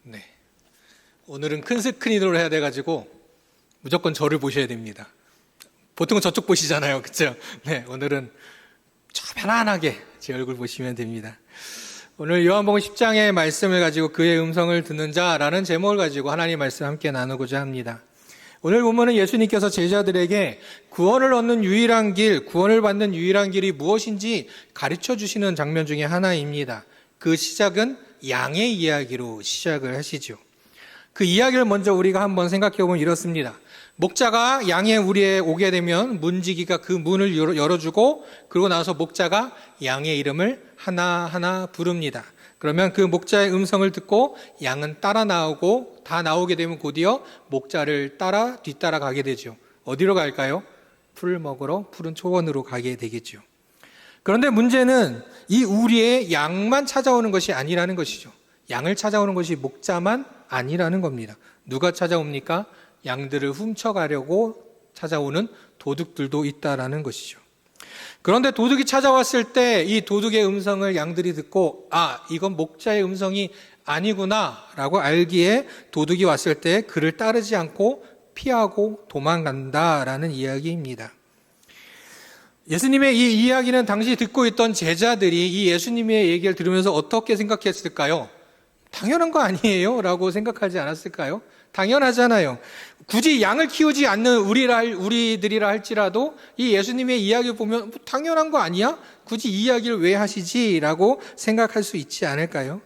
네. 오늘은 큰 스크린으로 해야 돼가지고 무조건 저를 보셔야 됩니다. 보통은 저쪽 보시잖아요. 그쵸? 네. 오늘은 편안하게 제 얼굴 보시면 됩니다. 오늘 요한복음 10장의 말씀을 가지고 그의 음성을 듣는 자라는 제목을 가지고 하나님의 말씀 함께 나누고자 합니다. 오늘 보면은 예수님께서 제자들에게 구원을 얻는 유일한 길, 구원을 받는 유일한 길이 무엇인지 가르쳐 주시는 장면 중에 하나입니다. 그 시작은 양의 이야기로 시작을 하시죠. 그 이야기를 먼저 우리가 한번 생각해 보면 이렇습니다. 목자가 양의 우리에 오게 되면 문지기가 그 문을 열어주고 그러고 나서 목자가 양의 이름을 하나하나 부릅니다. 그러면 그 목자의 음성을 듣고 양은 따라 나오고 다 나오게 되면 곧이어 목자를 뒤따라 가게 되죠. 어디로 갈까요? 풀을 먹으러 푸른 초원으로 가게 되겠죠. 그런데 문제는 이 우리의 양만 찾아오는 것이 아니라는 것이죠. 양을 찾아오는 것이 목자만 아니라는 겁니다. 누가 찾아옵니까? 양들을 훔쳐가려고 찾아오는 도둑들도 있다라는 것이죠. 그런데 도둑이 찾아왔을 때 이 도둑의 음성을 양들이 듣고 이건 목자의 음성이 아니구나 라고 알기에 도둑이 왔을 때 그를 따르지 않고 피하고 도망간다라는 이야기입니다. 예수님의 이 이야기는 당시 듣고 있던 제자들이 이 예수님의 얘기를 들으면서 어떻게 생각했을까요? 당연한 거 아니에요? 라고 생각하지 않았을까요? 당연하잖아요. 굳이 양을 키우지 않는 우리들이라 할지라도 이 예수님의 이야기를 보면 당연한 거 아니야? 굳이 이 이야기를 왜 하시지? 라고 생각할 수 있지 않을까요?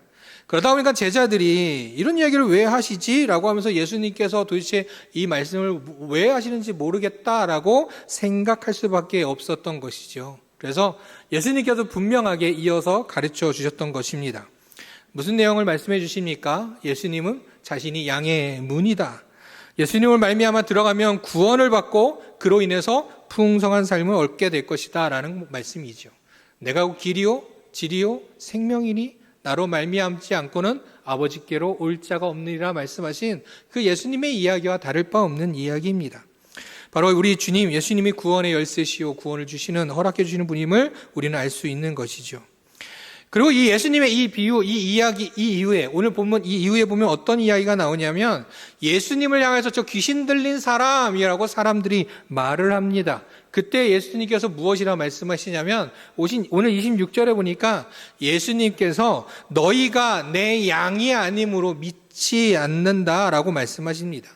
그러다 보니까 제자들이 이런 이야기를 왜 하시지? 라고 하면서 예수님께서 도대체 이 말씀을 왜 하시는지 모르겠다라고 생각할 수밖에 없었던 것이죠. 그래서 예수님께서 분명하게 이어서 가르쳐 주셨던 것입니다. 무슨 내용을 말씀해 주십니까? 예수님은 자신이 양의 문이다. 예수님을 말미암아 들어가면 구원을 받고 그로 인해서 풍성한 삶을 얻게 될 것이다 라는 말씀이죠. 내가 길이요 진리요 생명이니 나로 말미암지 않고는 아버지께로 올 자가 없느니라 말씀하신 그 예수님의 이야기와 다를 바 없는 이야기입니다. 바로 우리 주님 예수님이 구원의 열쇠시요 구원을 주시는 허락해 주시는 분임을 우리는 알 수 있는 것이죠. 그리고 이 예수님의 이 비유, 이 이야기, 이 이후에 오늘 보면 이 이후에 보면 어떤 이야기가 나오냐면 예수님을 향해서 저 귀신 들린 사람이라고 사람들이 말을 합니다. 그때 예수님께서 무엇이라 말씀하시냐면 오늘 26절에 보니까 예수님께서 너희가 내 양이 아님으로 믿지 않는다라고 말씀하십니다.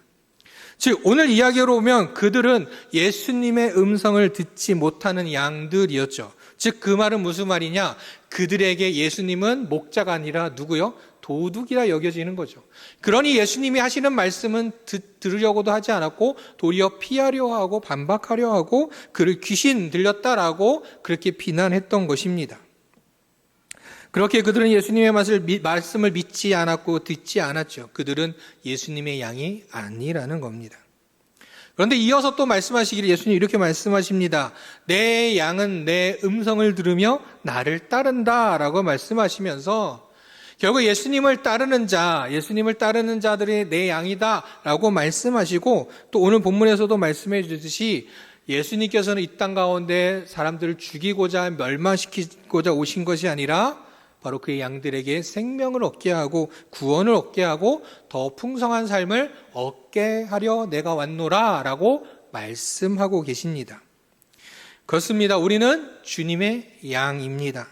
즉 오늘 이야기로 보면 그들은 예수님의 음성을 듣지 못하는 양들이었죠. 즉 그 말은 무슨 말이냐? 그들에게 예수님은 목자가 아니라 누구요? 도둑이라 여겨지는 거죠. 그러니 예수님이 하시는 말씀은 들으려고도 하지 않았고 도리어 피하려 하고 반박하려 하고 그를 귀신 들렸다라고 그렇게 비난했던 것입니다. 그렇게 그들은 예수님의 말씀을 믿지 않았고 듣지 않았죠. 그들은 예수님의 양이 아니라는 겁니다. 그런데 이어서 또 말씀하시기를 예수님이 이렇게 말씀하십니다. 내 양은 내 음성을 들으며 나를 따른다 라고 말씀하시면서 결국 예수님을 따르는 자들이 내 양이다 라고 말씀하시고 또 오늘 본문에서도 말씀해 주듯이 예수님께서는 이 땅 가운데 사람들을 죽이고자 멸망시키고자 오신 것이 아니라 바로 그의 양들에게 생명을 얻게 하고 구원을 얻게 하고 더 풍성한 삶을 얻게 하려 내가 왔노라 라고 말씀하고 계십니다. 그렇습니다. 우리는 주님의 양입니다.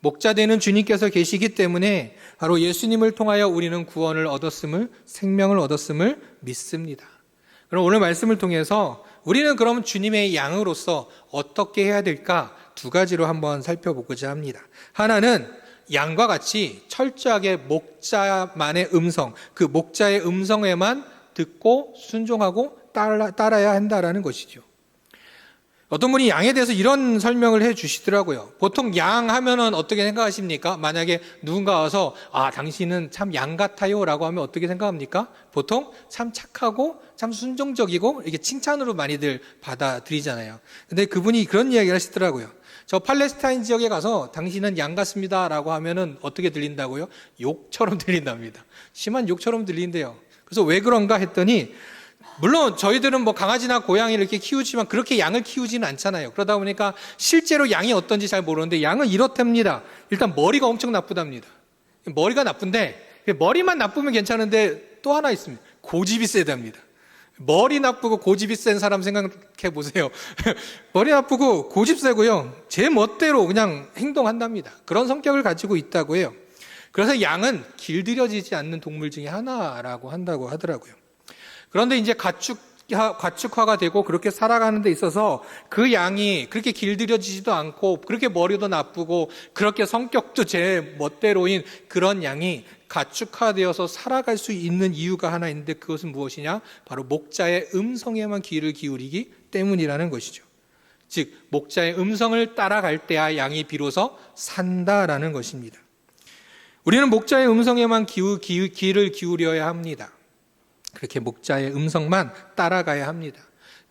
목자 되는 주님께서 계시기 때문에 바로 예수님을 통하여 우리는 구원을 얻었음을 생명을 얻었음을 믿습니다. 그럼 오늘 말씀을 통해서 우리는 그럼 주님의 양으로서 어떻게 해야 될까? 두 가지로 한번 살펴보고자 합니다. 하나는 양과 같이 철저하게 목자만의 음성, 그 목자의 음성에만 듣고 순종하고 따라야 한다라는 것이죠. 어떤 분이 양에 대해서 이런 설명을 해 주시더라고요. 보통 양 하면은 어떻게 생각하십니까? 만약에 누군가 와서 당신은 참 양 같아요 라고 하면 어떻게 생각합니까? 보통 참 착하고 참 순종적이고 이렇게 칭찬으로 많이들 받아들이잖아요. 근데 그분이 그런 이야기를 하시더라고요. 저 팔레스타인 지역에 가서 당신은 양 같습니다 라고 하면은 어떻게 들린다고요? 욕처럼 들린답니다. 심한 욕처럼 들린대요. 그래서 왜 그런가 했더니 물론 저희들은 뭐 강아지나 고양이를 이렇게 키우지만 그렇게 양을 키우지는 않잖아요. 그러다 보니까 실제로 양이 어떤지 잘 모르는데 양은 이렇답니다. 일단 머리가 엄청 나쁘답니다. 머리가 나쁜데 머리만 나쁘면 괜찮은데 또 하나 있습니다. 고집이 세답니다. 머리 나쁘고 고집이 센 사람 생각해 보세요. 머리 나쁘고 고집 세고요. 제 멋대로 그냥 행동한답니다. 그런 성격을 가지고 있다고 해요. 그래서 양은 길들여지지 않는 동물 중에 하나라고 한다고 하더라고요. 그런데 이제 가축화가 되고 그렇게 살아가는 데 있어서 그 양이 그렇게 길들여지지도 않고 그렇게 머리도 나쁘고 그렇게 성격도 제 멋대로인 그런 양이 가축화되어서 살아갈 수 있는 이유가 하나 있는데 그것은 무엇이냐? 바로 목자의 음성에만 귀를 기울이기 때문이라는 것이죠. 즉 목자의 음성을 따라갈 때야 양이 비로소 산다라는 것입니다. 우리는 목자의 음성에만 귀를 기울여야 합니다. 그렇게 목자의 음성만 따라가야 합니다.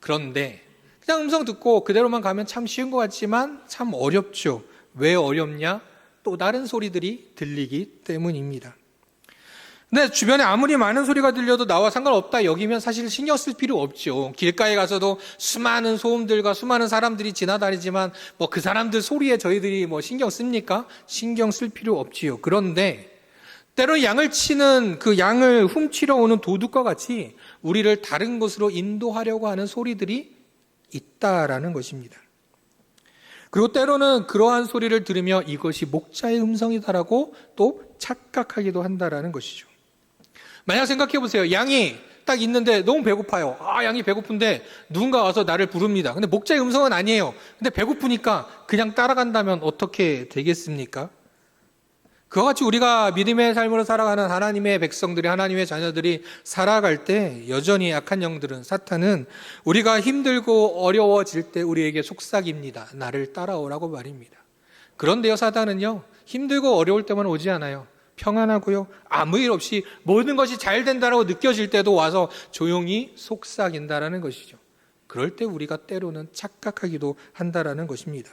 그런데 그냥 음성 듣고 그대로만 가면 참 쉬운 것 같지만 참 어렵죠. 왜 어렵냐? 또 다른 소리들이 들리기 때문입니다. 근데 주변에 아무리 많은 소리가 들려도 나와 상관없다 여기면 사실 신경 쓸 필요 없죠. 길가에 가서도 수많은 소음들과 수많은 사람들이 지나다니지만 뭐 그 사람들 소리에 저희들이 뭐 신경 씁니까? 신경 쓸 필요 없지요. 그런데 때로 양을 치는 그 양을 훔치러 오는 도둑과 같이 우리를 다른 곳으로 인도하려고 하는 소리들이 있다라는 것입니다. 그리고 때로는 그러한 소리를 들으며 이것이 목자의 음성이다라고 또 착각하기도 한다라는 것이죠. 만약 생각해 보세요. 양이 딱 있는데 너무 배고파요. 양이 배고픈데 누군가 와서 나를 부릅니다. 근데 목자의 음성은 아니에요. 근데 배고프니까 그냥 따라간다면 어떻게 되겠습니까? 그와 같이 우리가 믿음의 삶으로 살아가는 하나님의 백성들이, 하나님의 자녀들이 살아갈 때 여전히 악한 영들은, 사탄은 우리가 힘들고 어려워질 때 우리에게 속삭입니다. 나를 따라오라고 말입니다. 그런데요, 사탄은요, 힘들고 어려울 때만 오지 않아요. 평안하고요, 아무 일 없이 모든 것이 잘 된다고 느껴질 때도 와서 조용히 속삭인다라는 것이죠. 그럴 때 우리가 때로는 착각하기도 한다라는 것입니다.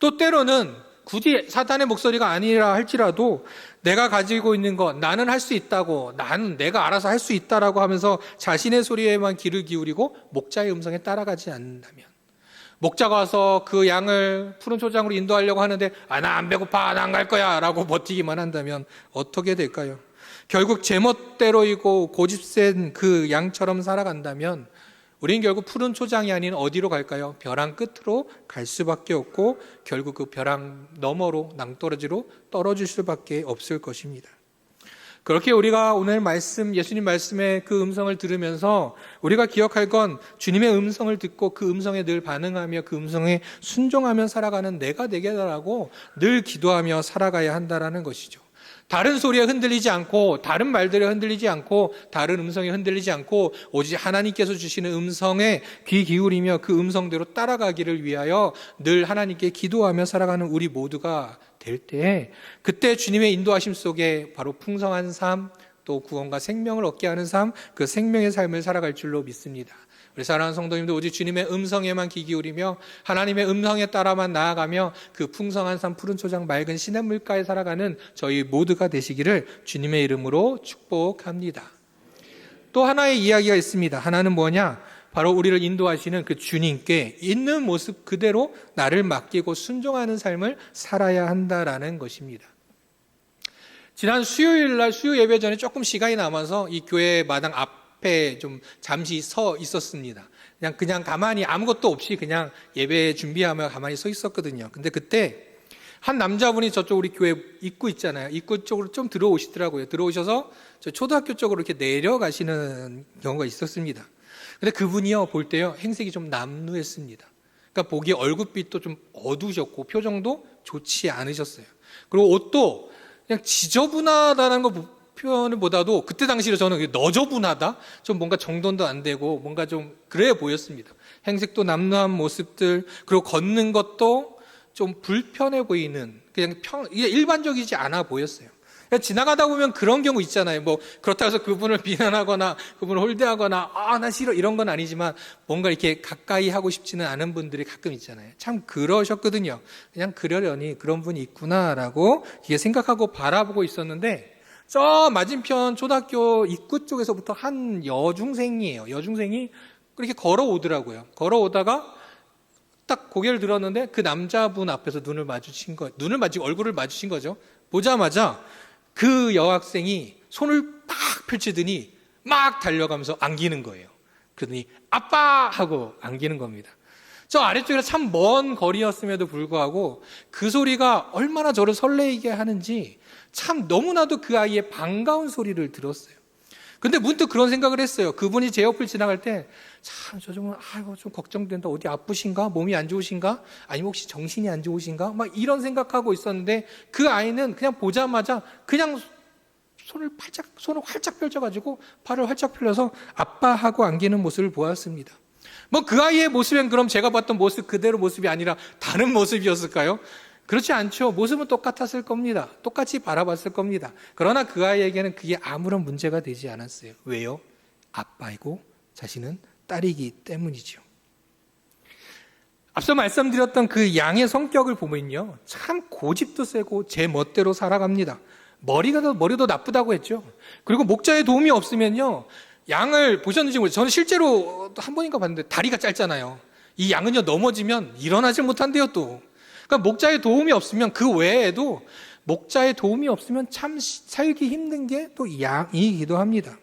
또 때로는 굳이 사탄의 목소리가 아니라 할지라도 내가 가지고 있는 것, 나는 할 수 있다고, 나는 내가 알아서 할 수 있다라고 하면서 자신의 소리에만 귀를 기울이고 목자의 음성에 따라가지 않는다면, 목자가 와서 그 양을 푸른 초장으로 인도하려고 하는데 나 안 배고파, 나 안 갈 거야 라고 버티기만 한다면 어떻게 될까요? 결국 제멋대로이고 고집센 그 양처럼 살아간다면 우리는 결국 푸른 초장이 아닌 어디로 갈까요? 벼랑 끝으로 갈 수밖에 없고 결국 그 벼랑 너머로 낭떠러지로 떨어질 수밖에 없을 것입니다. 그렇게 우리가 오늘 말씀, 예수님 말씀의 그 음성을 들으면서 우리가 기억할 건 주님의 음성을 듣고 그 음성에 늘 반응하며 그 음성에 순종하며 살아가는 내가 되게 해달라고 늘 기도하며 살아가야 한다는 것이죠. 다른 소리에 흔들리지 않고, 다른 말들에 흔들리지 않고, 다른 음성에 흔들리지 않고 오직 하나님께서 주시는 음성에 귀 기울이며 그 음성대로 따라가기를 위하여 늘 하나님께 기도하며 살아가는 우리 모두가 될 때, 그때 주님의 인도하심 속에 바로 풍성한 삶, 또 구원과 생명을 얻게 하는 삶, 그 생명의 삶을 살아갈 줄로 믿습니다. 우리 사랑하는 성도님들, 오직 주님의 음성에만 귀 기울이며 하나님의 음성에 따라만 나아가며 그 풍성한 삶, 푸른 초장, 맑은 시냇물가에 살아가는 저희 모두가 되시기를 주님의 이름으로 축복합니다. 또 하나의 이야기가 있습니다. 하나는 뭐냐? 바로 우리를 인도하시는 그 주님께 있는 모습 그대로 나를 맡기고 순종하는 삶을 살아야 한다라는 것입니다. 지난 수요일날 수요 예배 전에 조금 시간이 남아서 이 교회 마당 앞에 좀 잠시 서 있었습니다. 그냥 가만히 아무것도 없이 그냥 예배 준비하며 가만히 서 있었거든요. 근데 그때 한 남자분이 저쪽 우리 교회 입구 있잖아요. 입구 쪽으로 좀 들어오시더라고요. 들어오셔서 저 초등학교 쪽으로 이렇게 내려가시는 경우가 있었습니다. 근데 그분이요, 볼 때요, 행색이 좀 남루했습니다. 그러니까 보기에 얼굴빛도 좀 어두우셨고 표정도 좋지 않으셨어요. 그리고 옷도 그냥 지저분하다는 거 표현보다도 그때 당시로 저는 너저분하다? 좀 뭔가 정돈도 안 되고 뭔가 좀 그래 보였습니다. 행색도 남루한 모습들, 그리고 걷는 것도 좀 불편해 보이는, 그냥 이게 일반적이지 않아 보였어요. 지나가다 보면 그런 경우 있잖아요. 뭐 그렇다고 해서 그분을 비난하거나 그분을 홀대하거나 나 싫어 이런 건 아니지만 뭔가 이렇게 가까이 하고 싶지는 않은 분들이 가끔 있잖아요. 참 그러셨거든요. 그냥 그러려니 그런 분이 있구나라고 이게 생각하고 바라보고 있었는데, 저 맞은편 초등학교 입구 쪽에서부터 한 여중생이에요. 여중생이 그렇게 걸어오더라고요. 걸어오다가 딱 고개를 들었는데 그 남자분 앞에서 눈을 마주치고 얼굴을 마주친 거죠. 보자마자 그 여학생이 손을 딱 펼치더니 막 달려가면서 안기는 거예요. 그러더니 아빠! 하고 안기는 겁니다. 저 아래쪽에 참 먼 거리였음에도 불구하고 그 소리가 얼마나 저를 설레게 하는지 참 너무나도 그 아이의 반가운 소리를 들었어요. 근데 문득 그런 생각을 했어요. 그분이 제 옆을 지나갈 때 참 저 정말 아이고 좀 걱정된다. 어디 아프신가? 몸이 안 좋으신가? 아니면 혹시 정신이 안 좋으신가? 막 이런 생각하고 있었는데 그 아이는 그냥 보자마자 그냥 손을 활짝 펼쳐가지고 팔을 활짝 펴려서 아빠 하고 안기는 모습을 보았습니다. 뭐 그 아이의 모습은 그럼 제가 봤던 모습 그대로 모습이 아니라 다른 모습이었을까요? 그렇지 않죠. 모습은 똑같았을 겁니다. 똑같이 바라봤을 겁니다. 그러나 그 아이에게는 그게 아무런 문제가 되지 않았어요. 왜요? 아빠이고 자신은 딸이기 때문이죠. 앞서 말씀드렸던 그 양의 성격을 보면요, 참 고집도 세고 제 멋대로 살아갑니다. 머리도 나쁘다고 했죠. 그리고 목자의 도움이 없으면요, 양을 보셨는지 모르겠어요. 저는 실제로 한 번인가 봤는데 다리가 짧잖아요. 이 양은요, 넘어지면 일어나질 못한대요, 또. 그러니까 목자의 도움이 없으면 그 외에도 목자의 도움이 없으면 참 살기 힘든 게 또 양이기도 합니다.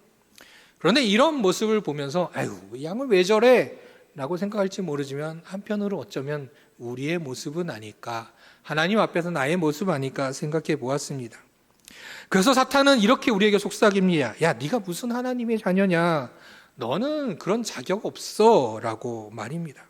그런데 이런 모습을 보면서 아유, 이 양은 왜 저래? 라고 생각할지 모르지만 한편으로 어쩌면 우리의 모습은 아닐까, 하나님 앞에서 나의 모습 아닐까 생각해 보았습니다. 그래서 사탄은 이렇게 우리에게 속삭입니다. 야, 네가 무슨 하나님의 자녀냐? 너는 그런 자격 없어 라고 말입니다.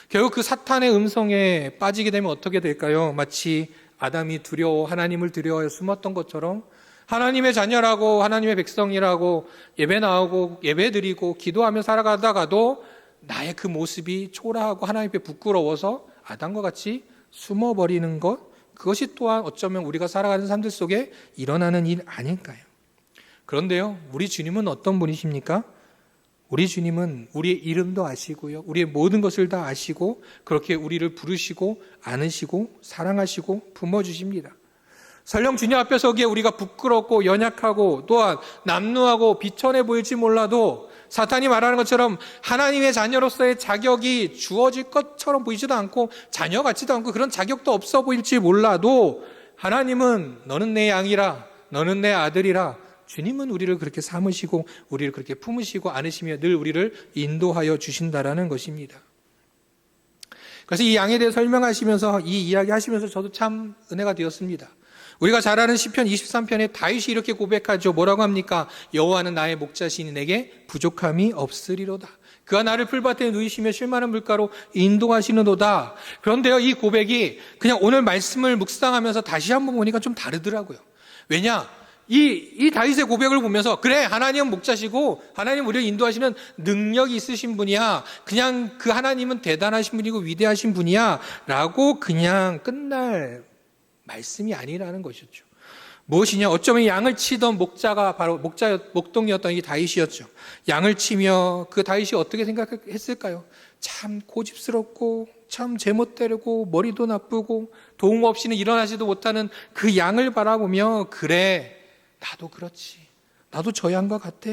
결국 그 사탄의 음성에 빠지게 되면 어떻게 될까요? 마치 아담이 하나님을 두려워해 숨었던 것처럼 하나님의 자녀라고 하나님의 백성이라고 예배 나오고 예배 드리고 기도하며 살아가다가도 나의 그 모습이 초라하고 하나님 앞에 부끄러워서 아담과 같이 숨어버리는 것, 그것이 또한 어쩌면 우리가 살아가는 삶들 속에 일어나는 일 아닐까요? 그런데요, 우리 주님은 어떤 분이십니까? 우리 주님은 우리의 이름도 아시고요, 우리의 모든 것을 다 아시고 그렇게 우리를 부르시고 안으시고 사랑하시고 품어주십니다. 설령 주님 앞에 서기에 우리가 부끄럽고 연약하고 또한 남루하고 비천해 보일지 몰라도 사탄이 말하는 것처럼 하나님의 자녀로서의 자격이 주어질 것처럼 보이지도 않고 자녀 같지도 않고 그런 자격도 없어 보일지 몰라도 하나님은 너는 내 양이라, 너는 내 아들이라, 주님은 우리를 그렇게 삼으시고 우리를 그렇게 품으시고 안으시며 늘 우리를 인도하여 주신다라는 것입니다. 그래서 이 양에 대해 설명하시면서 이 이야기 하시면서 저도 참 은혜가 되었습니다. 우리가 잘 아는 시편 23편에 다윗이 이렇게 고백하죠. 뭐라고 합니까? 여호와는 나의 목자시니 내게 부족함이 없으리로다. 그가 나를 풀밭에 누이시며 쉴만한 물가로 인도하시는도다. 그런데요, 이 고백이 그냥 오늘 말씀을 묵상하면서 다시 한번 보니까 좀 다르더라고요. 왜냐? 이 다윗의 고백을 보면서 그래, 하나님은 목자시고 하나님 우리를 인도하시는 능력이 있으신 분이야, 그냥 그 하나님은 대단하신 분이고 위대하신 분이야 라고 그냥 끝날 말씀이 아니라는 것이었죠. 무엇이냐? 어쩌면 양을 치던 목자가 바로 목동이었던 이 다윗이었죠. 양을 치며 그 다윗이 어떻게 생각했을까요? 참 고집스럽고 참 제멋대로고 머리도 나쁘고 도움 없이는 일어나지도 못하는 그 양을 바라보며 그래, 나도 그렇지, 나도 저 양과 같아.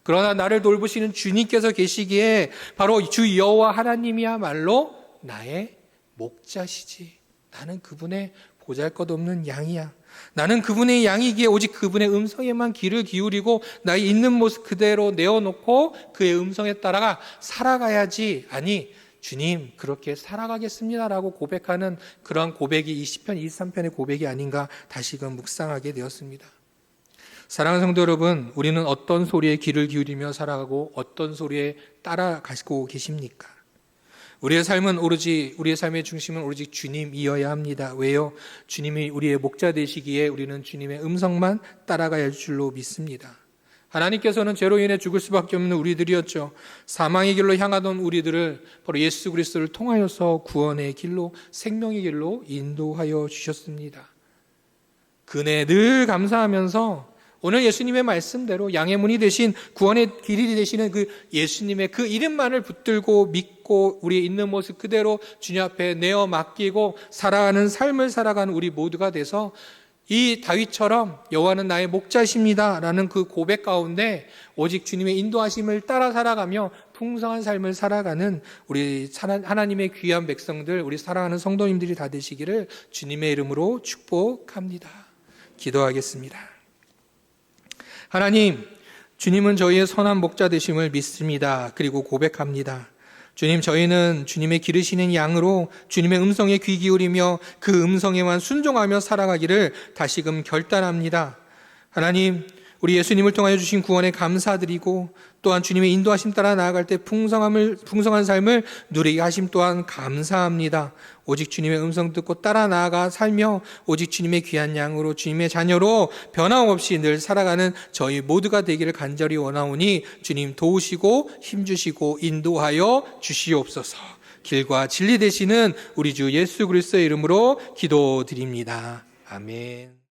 그러나 나를 돌보시는 주님께서 계시기에 바로 주 여호와 하나님이야말로 나의 목자시지. 나는 그분의 보잘것없는 양이야. 나는 그분의 양이기에 오직 그분의 음성에만 귀를 기울이고 나의 있는 모습 그대로 내어놓고 그의 음성에 따라가 살아가야지. 아니, 주님 그렇게 살아가겠습니다라고 고백하는 그러한 고백이 이 시편 23편의 고백이 아닌가 다시금 묵상하게 되었습니다. 사랑하는 성도 여러분, 우리는 어떤 소리에 귀를 기울이며 살아가고 어떤 소리에 따라가시고 계십니까? 우리의 삶의 중심은 오로지 주님이어야 합니다. 왜요? 주님이 우리의 목자 되시기에 우리는 주님의 음성만 따라가야 할 줄로 믿습니다. 하나님께서는 죄로 인해 죽을 수밖에 없는 우리들이었죠. 사망의 길로 향하던 우리들을 바로 예수 그리스도를 통하여서 구원의 길로, 생명의 길로 인도하여 주셨습니다. 그네 늘 감사하면서 오늘 예수님의 말씀대로 양의 문이 되신 구원의 길이 되시는 그 예수님의 그 이름만을 붙들고 믿고 우리의 있는 모습 그대로 주님 앞에 내어 맡기고 살아가는 삶을 살아가는 우리 모두가 돼서 이 다윗처럼 여호와는 나의 목자십니다 라는 그 고백 가운데 오직 주님의 인도하심을 따라 살아가며 풍성한 삶을 살아가는 우리 하나님의 귀한 백성들, 우리 사랑하는 성도님들이 다 되시기를 주님의 이름으로 축복합니다. 기도하겠습니다. 하나님, 주님은 저희의 선한 목자 되심을 믿습니다. 그리고 고백합니다. 주님, 저희는 주님의 기르시는 양으로 주님의 음성에 귀 기울이며 그 음성에만 순종하며 살아가기를 다시금 결단합니다. 하나님, 우리 예수님을 통하여 주신 구원에 감사드리고 또한 주님의 인도하심 따라 나아갈 때 풍성한 삶을 누리게 하심 또한 감사합니다. 오직 주님의 음성 듣고 따라 나아가 살며 오직 주님의 귀한 양으로 주님의 자녀로 변함없이 늘 살아가는 저희 모두가 되기를 간절히 원하오니 주님 도우시고 힘주시고 인도하여 주시옵소서. 길과 진리 되시는 우리 주 예수 그리스도의 이름으로 기도드립니다. 아멘.